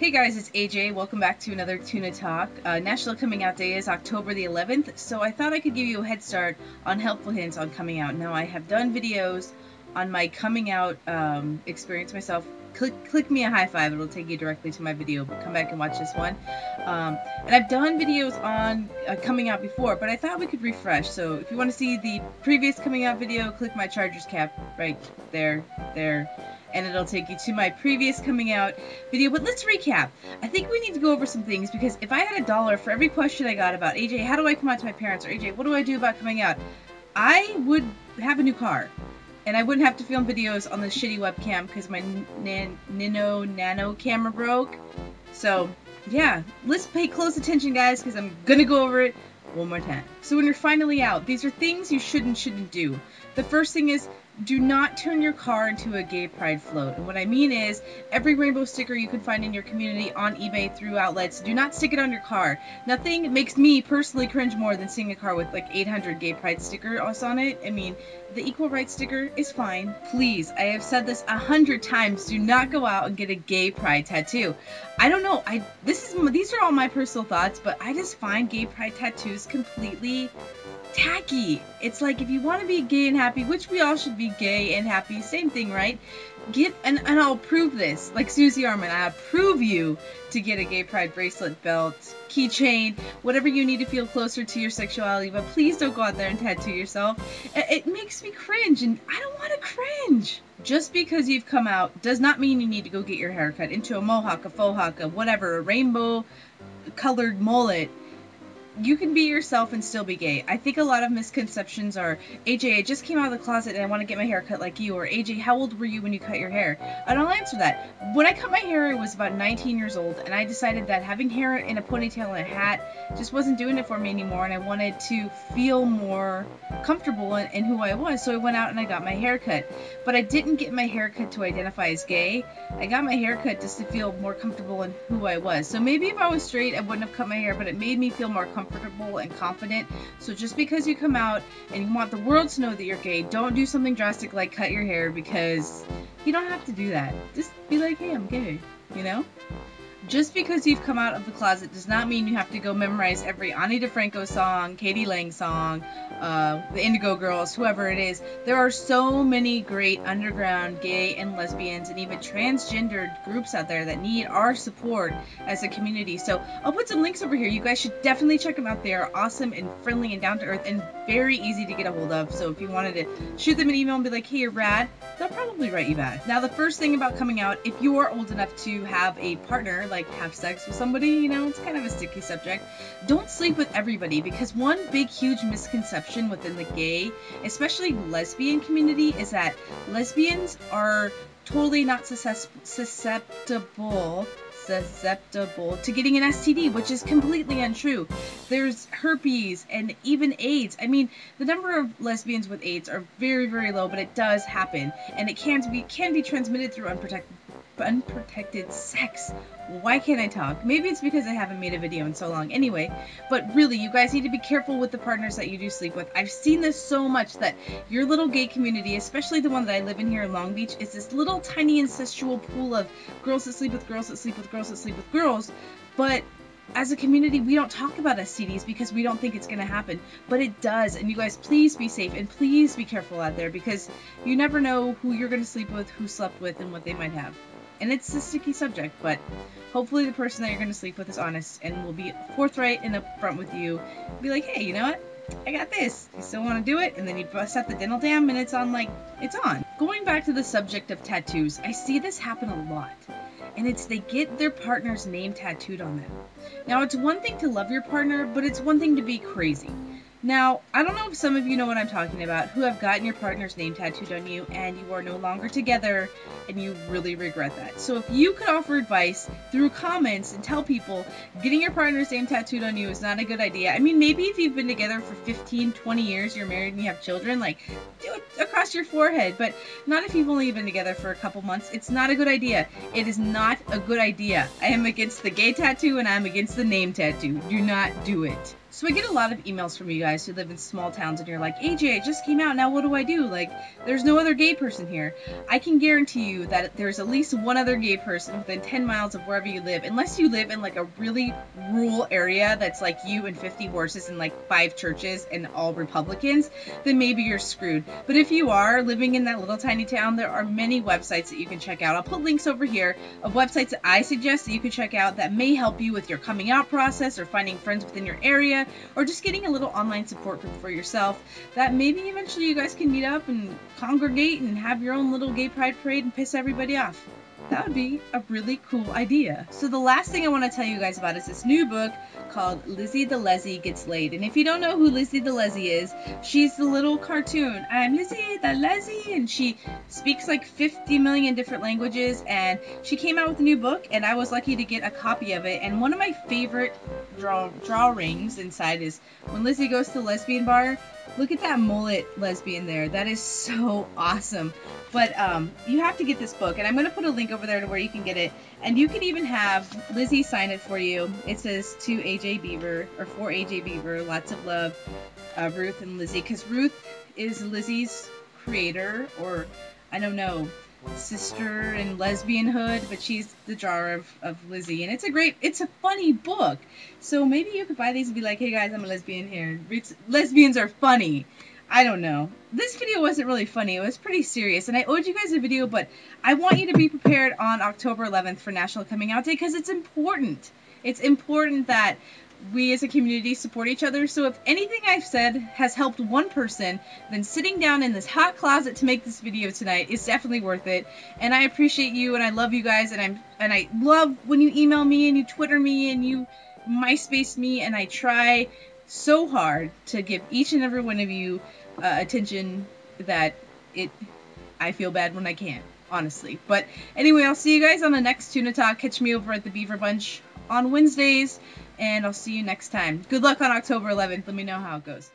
Hey guys, it's AJ. Welcome back to another Tuna Talk. National Coming Out Day is October the 11th, so I thought I could give you a head start on helpful hints on coming out. Now, I have done videos on my coming out experience myself. Click me a high five, it'll take you directly to my video, but come back and watch this one. And I've done videos on coming out before, but I thought we could refresh. So if you want to see the previous coming out video, click my Chargers cap right there, and it'll take you to my previous coming out video. But let's recap. I think we need to go over some things, because if I had $1 for every question I got about, AJ, how do I come out to my parents? Or AJ, what do I do about coming out? I would have a new car. And I wouldn't have to film videos on the shitty webcam because my nano camera broke. So, yeah, let's pay close attention, guys, because I'm going to go over it one more time. So when you're finally out, these are things you shouldn't do. The first thing is, do not turn your car into a gay pride float. And what I mean is, every rainbow sticker you can find in your community on eBay through outlets, do not stick it on your car. Nothing makes me personally cringe more than seeing a car with like 800 gay pride stickers on it. I mean, the equal rights sticker is fine. Please, I have said this 100 times, do not go out and get a gay pride tattoo. I don't know, these are all my personal thoughts, but I just find gay pride tattoos completely tacky. It's like, if you want to be gay and happy, which we all should be gay and happy, same thing, right? And I'll prove this, like Susie Arman, I approve you to get a gay pride bracelet, belt, keychain, whatever you need to feel closer to your sexuality, but please don't go out there and tattoo yourself. It makes me cringe, and I don't want to cringe. Just because you've come out does not mean you need to go get your hair cut into a mohawk, a faux hawk, a whatever, a rainbow colored mullet. You can be yourself and still be gay. I think a lot of misconceptions are, AJ, I just came out of the closet and I want to get my hair cut like you, or AJ, how old were you when you cut your hair? I don't answer that. When I cut my hair, I was about 19 years old, and I decided that having hair in a ponytail and a hat just wasn't doing it for me anymore, and I wanted to feel more comfortable in who I was, so I went out and I got my hair cut. But I didn't get my hair cut to identify as gay. I got my hair cut just to feel more comfortable in who I was. So maybe if I was straight, I wouldn't have cut my hair, but it made me feel more comfortable and confident. So just because you come out and you want the world to know that you're gay, don't do something drastic like cut your hair, because you don't have to do that. Just be like, hey, I'm gay, you know? Just because you've come out of the closet does not mean you have to go memorize every Ani DeFranco song, Katie Lang song, the Indigo Girls, whoever it is. There are so many great underground gay and lesbians and even transgendered groups out there that need our support as a community. So I'll put some links over here. You guys should definitely check them out. They are awesome and friendly and down to earth and very easy to get a hold of. So if you wanted to shoot them an email and be like, hey, you're rad, they'll probably write you back. Now, the first thing about coming out, if you are old enough to have a partner, like have sex with somebody, you know, it's kind of a sticky subject. Don't sleep with everybody, because one big huge misconception within the gay, especially lesbian community, is that lesbians are totally not susceptible to getting an STD, which is completely untrue. There's herpes and even AIDS. I mean, the number of lesbians with AIDS are very, very low, but it does happen, and it can be transmitted through unprotected sex. Why can't I talk? Maybe it's because I haven't made a video in so long. Anyway, but really, you guys need to be careful with the partners that you do sleep with. I've seen this so much, that your little gay community, especially the one that I live in here in Long Beach, is this little tiny incestual pool of girls that sleep with girls that sleep with girls that sleep with girls. But as a community, we don't talk about STDs because we don't think it's going to happen, but it does. And you guys, please be safe and please be careful out there, because you never know who you're going to sleep with, who slept with, and what they might have. And it's a sticky subject, but hopefully the person that you're going to sleep with is honest and will be forthright and upfront with you. Be like, hey, you know what? I got this. You still want to do it? And then you bust out the dental dam and it's on, like, it's on. Going back to the subject of tattoos, I see this happen a lot. And it's they get their partner's name tattooed on them. Now, it's one thing to love your partner, but it's one thing to be crazy. Now, I don't know if some of you know what I'm talking about, who have gotten your partner's name tattooed on you and you are no longer together and you really regret that. So if you could offer advice through comments and tell people getting your partner's name tattooed on you is not a good idea. I mean, maybe if you've been together for 15, 20 years, you're married and you have children, like, do it across your forehead, but not if you've only been together for a couple months. It's not a good idea. It is not a good idea. I am against the gay tattoo and I'm against the name tattoo. Do not do it. So I get a lot of emails from you guys who live in small towns and you're like, AJ, I just came out, now what do I do? Like, there's no other gay person here. I can guarantee you that there's at least one other gay person within 10 miles of wherever you live, unless you live in like a really rural area that's like you and 50 horses and like 5 churches and all Republicans, then maybe you're screwed. But if you are living in that little tiny town, there are many websites that you can check out. I'll put links over here of websites that I suggest that you can check out that may help you with your coming out process or finding friends within your area, or just getting a little online support group for yourself that maybe eventually you guys can meet up and congregate and have your own little gay pride parade and piss everybody off. That would be a really cool idea. So the last thing I want to tell you guys about is this new book called Lizzy the Lezzie Gets Laid. And if you don't know who Lizzy the Lezzie is, she's the little cartoon. I'm Lizzy the Lezzie, and she speaks like 50 million different languages, and she came out with a new book, and I was lucky to get a copy of it. And one of my favorite drawings inside is when Lizzie goes to the lesbian bar. Look at that mullet lesbian there. That is so awesome. But you have to get this book, and I'm going to put a link over there to where you can get it. And you can even have Lizzie sign it for you. It says to AJ Beaver, or for AJ Beaver, lots of love, Ruth and Lizzie. Because Ruth is Lizzie's creator, or I don't know, sister in lesbianhood, but she's the drawer of Lizzie. And it's a funny book. So maybe you could buy these and be like, hey guys, I'm a lesbian here. Lesbians are funny. I don't know. This video wasn't really funny. It was pretty serious, and I owed you guys a video, but I want you to be prepared on October 11th for National Coming Out Day, because it's important. It's important that we as a community support each other. So if anything I've said has helped one person, then sitting down in this hot closet to make this video tonight is definitely worth it. And I appreciate you, and I love you guys, and I love when you email me and you Twitter me and you MySpace me, and I try so hard to give each and every one of you attention that I feel bad when I can't, honestly. But anyway, I'll see you guys on the next Tuna Talk. Catch me over at the Beaver Bunch on Wednesdays, and I'll see you next time. Good luck on October 11th. Let me know how it goes.